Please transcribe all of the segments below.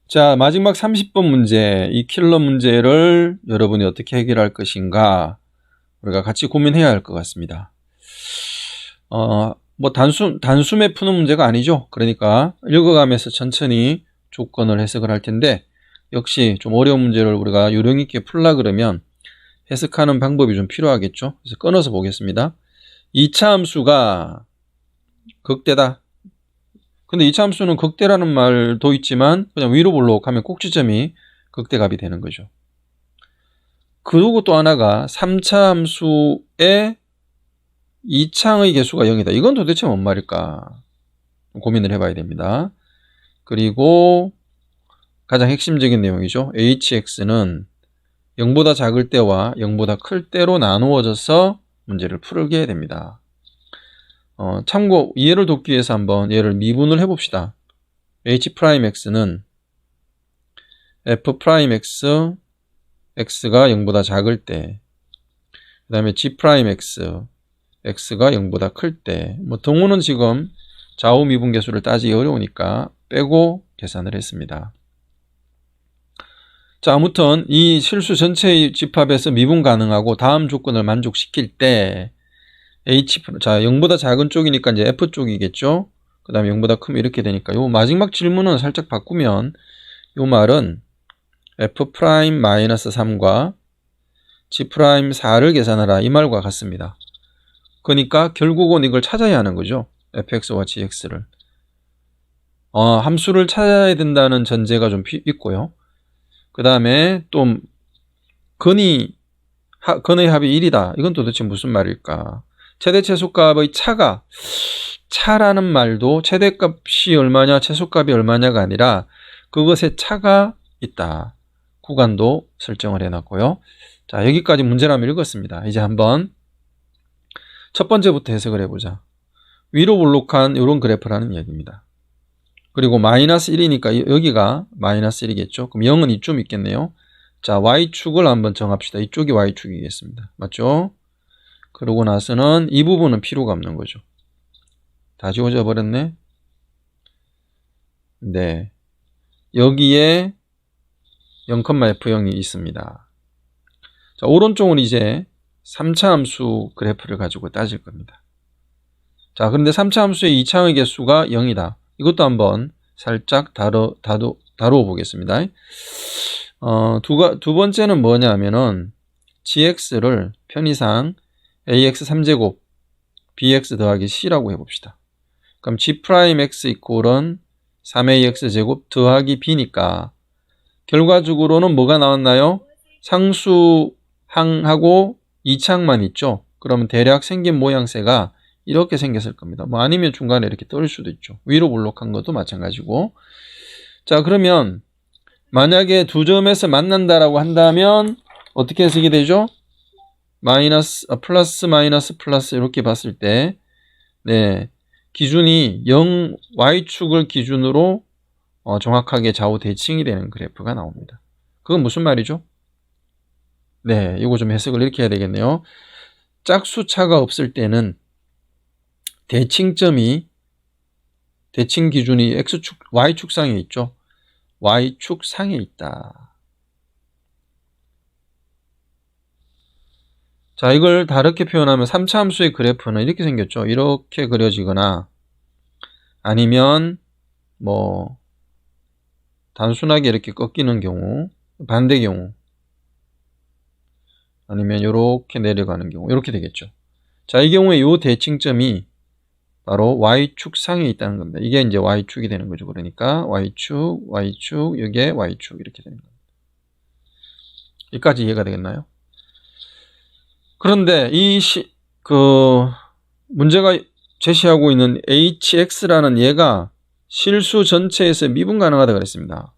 자, 마지막 30번 문제, 이 킬러 문제를 여러분이 어떻게 해결할 것인가 우리가 같이 고민해야 할 것 같습니다. 뭐 단숨에 푸는 문제가 아니죠. 그러니까 읽어가면서 천천히 조건을 해석을 할 텐데, 역시 좀 어려운 문제를 우리가 요령 있게 풀라 그러면 해석하는 방법이 좀 필요하겠죠. 그래서 끊어서 보겠습니다. 2차 함수가 극대다. 근데 2차 함수는 극대라는 말도 있지만 그냥 위로 볼록하면 꼭지점이 극대값이 되는 거죠. 그리고 또 하나가 3차 함수의 2창의 개수가 0이다. 이건 도대체 뭔 말일까? 고민을 해봐야 됩니다. 그리고 가장 핵심적인 내용이죠. hx는 0보다 작을 때와 0보다 클 때로 나누어져서 문제를 풀게 됩니다. 참고 이해를 돕기 위해서 한번 얘를 미분을 해봅시다. h'x는 f'x x가 0보다 작을 때, 그 다음에 g'x x가 0보다 클 때, 뭐 등호는 지금 좌우 미분계수를 따지기 어려우니까 빼고 계산을 했습니다. 자, 아무튼 이 실수 전체의 집합에서 미분 가능하고 다음 조건을 만족시킬 때 자, 0보다 작은 쪽이니까 이제 F 쪽이겠죠. 그 다음에 0보다 크면 이렇게 되니까 요 마지막 질문은 살짝 바꾸면 요 말은 F'-3과 G'4를 계산하라 이 말과 같습니다. 그러니까 결국은 이걸 찾아야 하는 거죠. fx와 gx를. 함수를 찾아야 된다는 전제가 좀 있고요. 그 다음에 또 근의 합이 1이다. 이건 도대체 무슨 말일까? 최대 최소값의 차라는 말도 최대값이 얼마냐 최소값이 얼마냐가 아니라 그것의 차가 있다. 구간도 설정을 해놨고요. 자, 여기까지 문제를 한번 읽었습니다. 이제 한번 첫 번째부터 해석을 해보자. 위로 볼록한 이런 그래프라는 이야기입니다. 그리고 마이너스 1이니까 여기가 마이너스 1이겠죠. 그럼 0은 이쯤 있겠네요. 자, y축을 한번 정합시다. 이쪽이 y축이겠습니다. 맞죠? 그러고 나서는 이 부분은 필요가 없는 거죠. 다 지워져 버렸네. 네, 여기에 0,f0이 있습니다. 자, 오른쪽은 이제 3차 함수 그래프를 가지고 따질 겁니다. 자, 그런데 3차 함수의 2차의 개수가 0이다. 이것도 한번 살짝 다루어 보겠습니다. 두 번째는 뭐냐면은 gx를 편의상 ax 3제곱 bx 더하기 c라고 해봅시다. 그럼 g'x 이꼴은 3ax 제곱 더하기 b니까 결과적으로는 뭐가 나왔나요? 상수항하고 2창만 있죠. 그러면 대략 생긴 모양새가 이렇게 생겼을 겁니다. 뭐 아니면 중간에 이렇게 뜰 수도 있죠. 위로 볼록한 것도 마찬가지고. 자, 그러면 만약에 두 점에서 만난다라고 한다면 어떻게 해석이 되죠? 플러스 마이너스 플러스 이렇게 봤을 때, 네, 기준이 0 y축을 기준으로 정확하게 좌우 대칭이 되는 그래프가 나옵니다. 그건 무슨 말이죠? 네, 이거 좀 해석을 이렇게 해야 되겠네요. 짝수차가 없을 때는 대칭 기준이 x축, y축상에 있죠. y축상에 있다. 자, 이걸 다르게 표현하면 3차 함수의 그래프는 이렇게 생겼죠. 이렇게 그려지거나 아니면 뭐 단순하게 이렇게 꺾이는 경우, 반대 경우, 아니면 이렇게 내려가는 경우, 이렇게 되겠죠. 자, 이 경우에 이 대칭점이 바로 y축상에 있다는 겁니다. 이게 이제 y축이 되는 거죠. 그러니까 y축, 여기에 y축 이렇게 되는 겁니다. 여기까지 이해가 되겠나요? 그런데 문제가 제시하고 있는 hx라는 얘가 실수 전체에서 미분 가능하다 그랬습니다.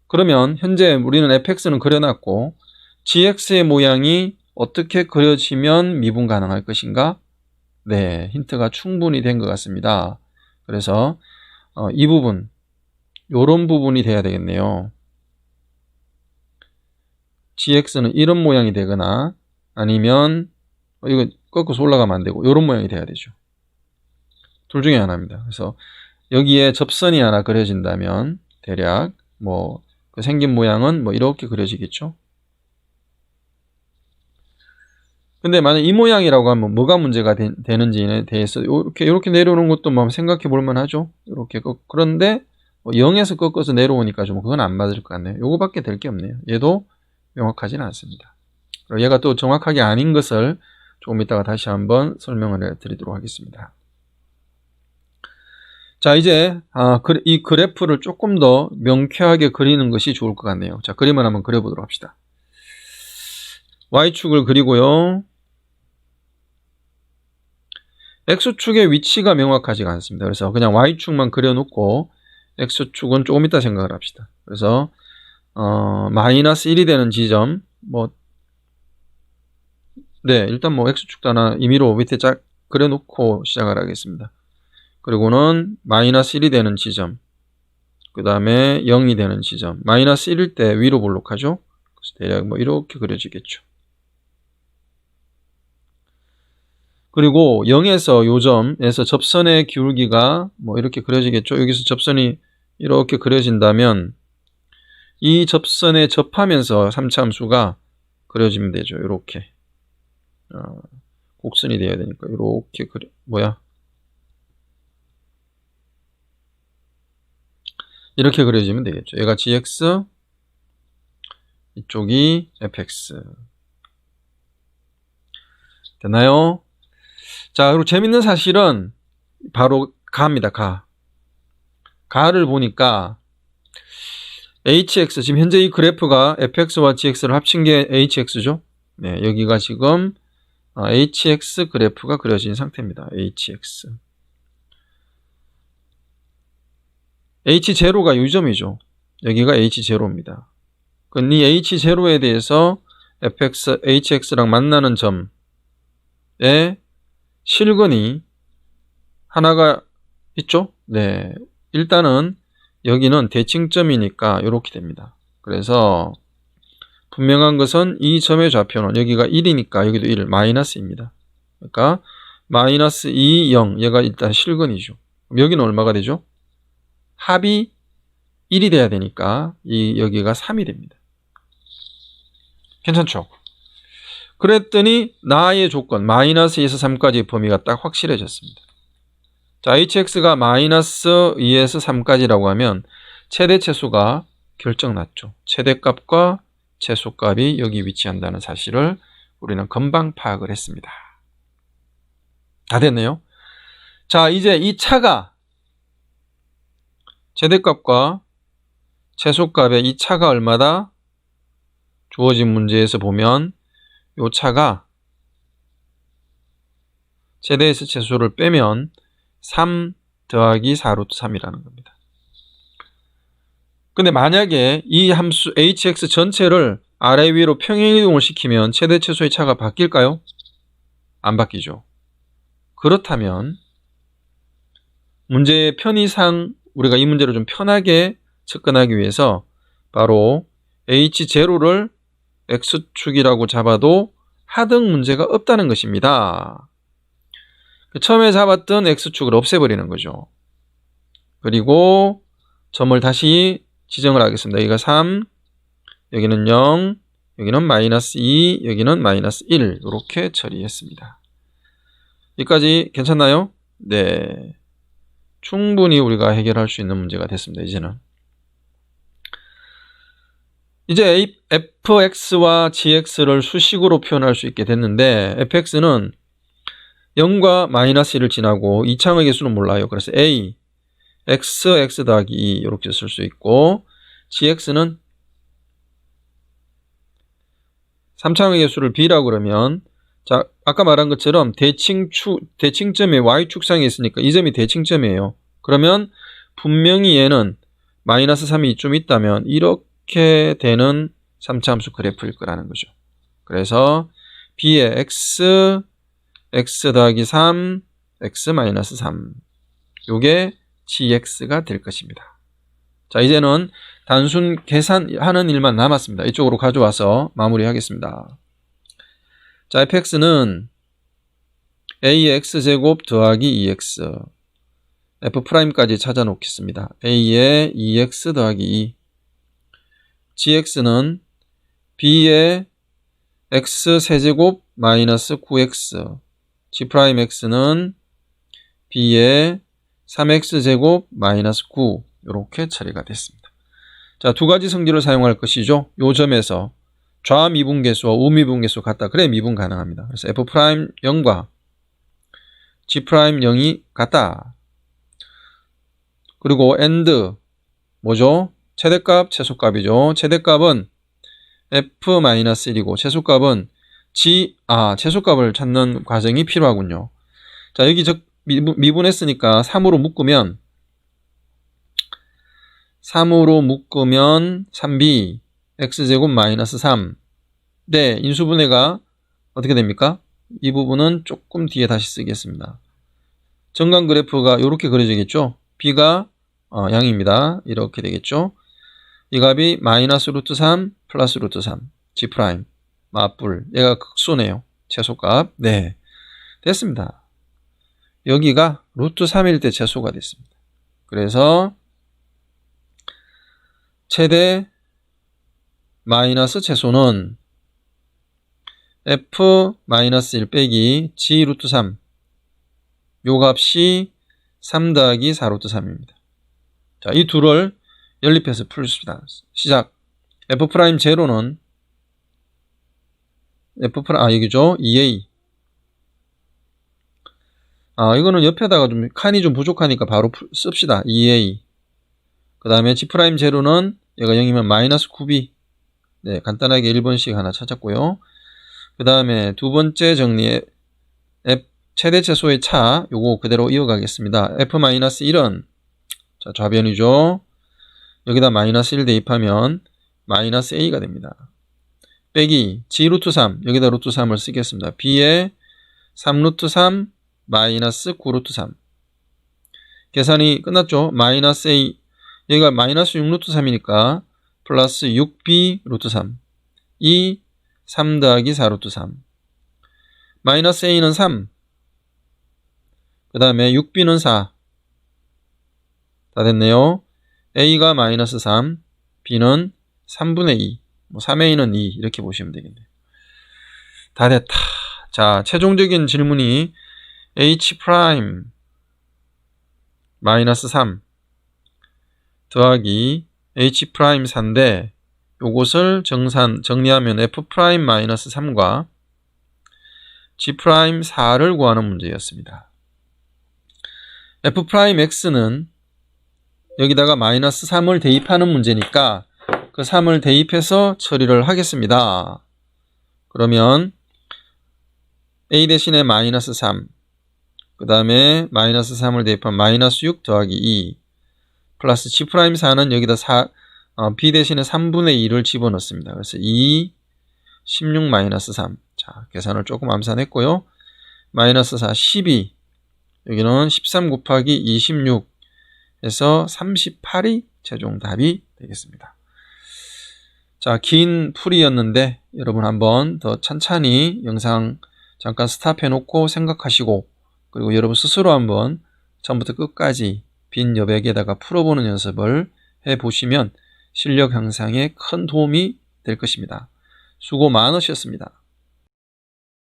그러면 현재 우리는 fx는 그려놨고 gx의 모양이 어떻게 그려지면 미분 가능할 것인가? 네, 힌트가 충분히 된 것 같습니다. 그래서 이 부분, 요런 부분이 돼야 되겠네요. gx는 이런 모양이 되거나 아니면 이거 꺾어서 올라가면 안 되고 요런 모양이 돼야 되죠. 둘 중에 하나입니다. 그래서 여기에 접선이 하나 그려진다면 대략 뭐 그 생긴 모양은 뭐 이렇게 그려지겠죠. 근데 만약 이 모양이라고 하면 뭐가 문제가 되는지에 대해서 이렇게 내려오는 것도 뭐 생각해 볼 만하죠. 이렇게 그런데 0에서 꺾어서 내려오니까 좀 그건 안 맞을 것 같네요. 요거밖에 될 게 없네요. 얘도 명확하지는 않습니다. 그리고 얘가 또 정확하게 아닌 것을 조금 이따가 다시 한번 설명을 해 드리도록 하겠습니다. 자, 이제 이 그래프를 조금 더 명쾌하게 그리는 것이 좋을 것 같네요. 자, 그림을 한번 그려보도록 합시다. Y축을 그리고요. X축의 위치가 명확하지가 않습니다. 그래서 그냥 Y축만 그려놓고 X축은 조금 이따 생각을 합시다. 그래서 마이너스 1이 되는 지점 일단 뭐 X축도 하나 임의로 밑에 쫙 그려놓고 시작을 하겠습니다. 그리고는 마이너스 1이 되는 지점, 그 다음에 0이 되는 지점, 마이너스 1일 때 위로 볼록하죠? 그래서 대략 뭐 이렇게 그려지겠죠. 그리고 0에서 요점에서 접선의 기울기가 뭐 이렇게 그려지겠죠. 여기서 접선이 이렇게 그려진다면 이 접선에 접하면서 3차 함수가 그려지면 되죠. 이렇게 곡선이 되어야 되니까 이렇게 이렇게 그려지면 되겠죠. 얘가 gx, 이쪽이 fx. 됐나요? 자, 그리고 재밌는 사실은 바로 가입니다. 가를 보니까 hx, 지금 현재 이 그래프가 fx와 gx를 합친 게 hx죠. 네, 여기가 지금 hx 그래프가 그려진 상태입니다. hx. h0가 요점이죠. 여기가 h0입니다. 그럼 이 h0에 대해서 fx, hx랑 만나는 점에 실근이 하나가 있죠? 네. 일단은 여기는 대칭점이니까 이렇게 됩니다. 그래서 분명한 것은 이 점의 좌표는 여기가 1이니까 여기도 1, 마이너스입니다. 그러니까 마이너스 2, 0, 얘가 일단 실근이죠. 그럼 여기는 얼마가 되죠? 합이 1이 돼야 되니까 여기가 3이 됩니다. 괜찮죠? 그랬더니 나의 조건 마이너스 2에서 3까지의 범위가 딱 확실해졌습니다. 자, hx가 마이너스 2에서 3까지라고 하면 최대 최소가 결정났죠. 최대값과 최소값이 여기 위치한다는 사실을 우리는 금방 파악을 했습니다. 다 됐네요. 자, 이제 이 차가 최대값과 최소값의 이 차가 얼마다? 주어진 문제에서 보면 이 차가 최대에서 최소를 빼면 3 더하기 4루트 3이라는 겁니다. 근데 만약에 이 함수 hx 전체를 아래 위로 평행이동을 시키면 최대 최소의 차가 바뀔까요? 안 바뀌죠. 그렇다면 문제의 편의상 우리가 이 문제를 좀 편하게 접근하기 위해서 바로 h0를 x축이라고 잡아도 하등 문제가 없다는 것입니다. 처음에 잡았던 x축을 없애버리는 거죠. 그리고 점을 다시 지정을 하겠습니다. 여기가 3, 여기는 0, 여기는 마이너스 2, 여기는 마이너스 1 이렇게 처리했습니다. 여기까지 괜찮나요? 네, 충분히 우리가 해결할 수 있는 문제가 됐습니다. 이제 fx와 gx를 수식으로 표현할 수 있게 됐는데 fx는 0과 마이너스 1을 지나고 2차항의 개수는 몰라요. 그래서 a, x 더하기 2 이렇게 쓸 수 있고 gx는 3차항의 개수를 b라고 그러면 자, 아까 말한 것처럼 대칭점이 y축상에 있으니까 이 점이 대칭점이에요. 그러면 분명히 얘는 마이너스 3이 좀 있다면 이렇게 되는 3차 함수 그래프일 거라는 거죠. 그래서 b의 x 더하기 3, x 마이너스 3 요게 gx가 될 것입니다. 자, 이제는 단순 계산하는 일만 남았습니다. 이쪽으로 가져와서 마무리하겠습니다. 자, fx는 a의 x제곱 더하기 2x f'까지 찾아 놓겠습니다. a의 2x 더하기 2 gx는 b의 x 세제곱 마이너스 9x, g'x는 b의 3x 제곱 마이너스 9 이렇게 처리가 됐습니다. 자, 두 가지 성질을 사용할 것이죠. 요 점에서 좌미분계수와 우미분계수 같다. 그래 미분 가능합니다. 그래서 f'0과 g'0이 같다. 그리고 and 뭐죠? 최대값, 최소값이죠. 최대값은 f-1이고 최소값은 최소값을 찾는 과정이 필요하군요. 자, 여기 미분했으니까 3으로 묶으면 3b x제곱 마이너스 3. 네, 인수분해가 어떻게 됩니까? 이 부분은 조금 뒤에 다시 쓰겠습니다. 정강 그래프가 이렇게 그려지겠죠? b가 양입니다. 이렇게 되겠죠? 이 값이 마이너스 루트 3 플러스 루트 3 g' 맞불. 얘가 극소네요. 최소값. 네, 됐습니다. 여기가 루트 3일 때 최소가 됐습니다. 그래서 최대 마이너스 최소는 f-1 빼기 g 루트 3. 요 값이 3 더하기 4 루트 3입니다. 자, 이 둘을 연립해서 풀읍시다. 시작. f'0는 여기죠. 2a. 이거는 옆에다가 좀 칸이 좀 부족하니까 바로 씁시다. 2a. 그 다음에 g'0는 얘가 0이면 마이너스 9b. 네, 간단하게 1번씩 하나 찾았고요. 그 다음에 두 번째 정리에 최대 최소의 차 요거 그대로 이어가겠습니다. f-1은 자, 좌변이죠. 여기다 마이너스 1 대입하면 마이너스 a가 됩니다. 빼기 g 루트 3 여기다 루트 3을 쓰겠습니다. b에 3 루트 3 마이너스 9 루트 3 계산이 끝났죠. 마이너스 a 여기가 마이너스 6 루트 3이니까 플러스 6b 루트 3 이 3 더하기 4 루트 3 마이너스 a는 3 그 다음에 6b는 4 다 됐네요. a가 마이너스 3 b는 3분의 2 3a는 2 이렇게 보시면 되겠네요. 다 됐다. 자, 최종적인 질문이 h' 마이너스 3 더하기 h' 4인데 요것을 정리하면 f' 마이너스 3과 g' 4를 구하는 문제였습니다. f'x는 여기다가 마이너스 3을 대입하는 문제니까 그 3을 대입해서 처리를 하겠습니다. 그러면 a 대신에 마이너스 3 그 다음에 마이너스 3을 대입하면 마이너스 6 더하기 2 플러스 g'4는 여기다 b 대신에 3분의 2를 집어넣습니다. 그래서 2, 16 마이너스 3. 자, 계산을 조금 암산했고요. 마이너스 4, 12. 여기는 13 곱하기 26 해서 38이 최종 답이 되겠습니다. 자, 긴 풀이였는데 여러분 한번 더 천천히 영상 잠깐 스탑해 놓고 생각하시고 그리고 여러분 스스로 한번 처음부터 끝까지 빈 여백에다가 풀어보는 연습을 해보시면 실력 향상에 큰 도움이 될 것입니다. 수고 많으셨습니다.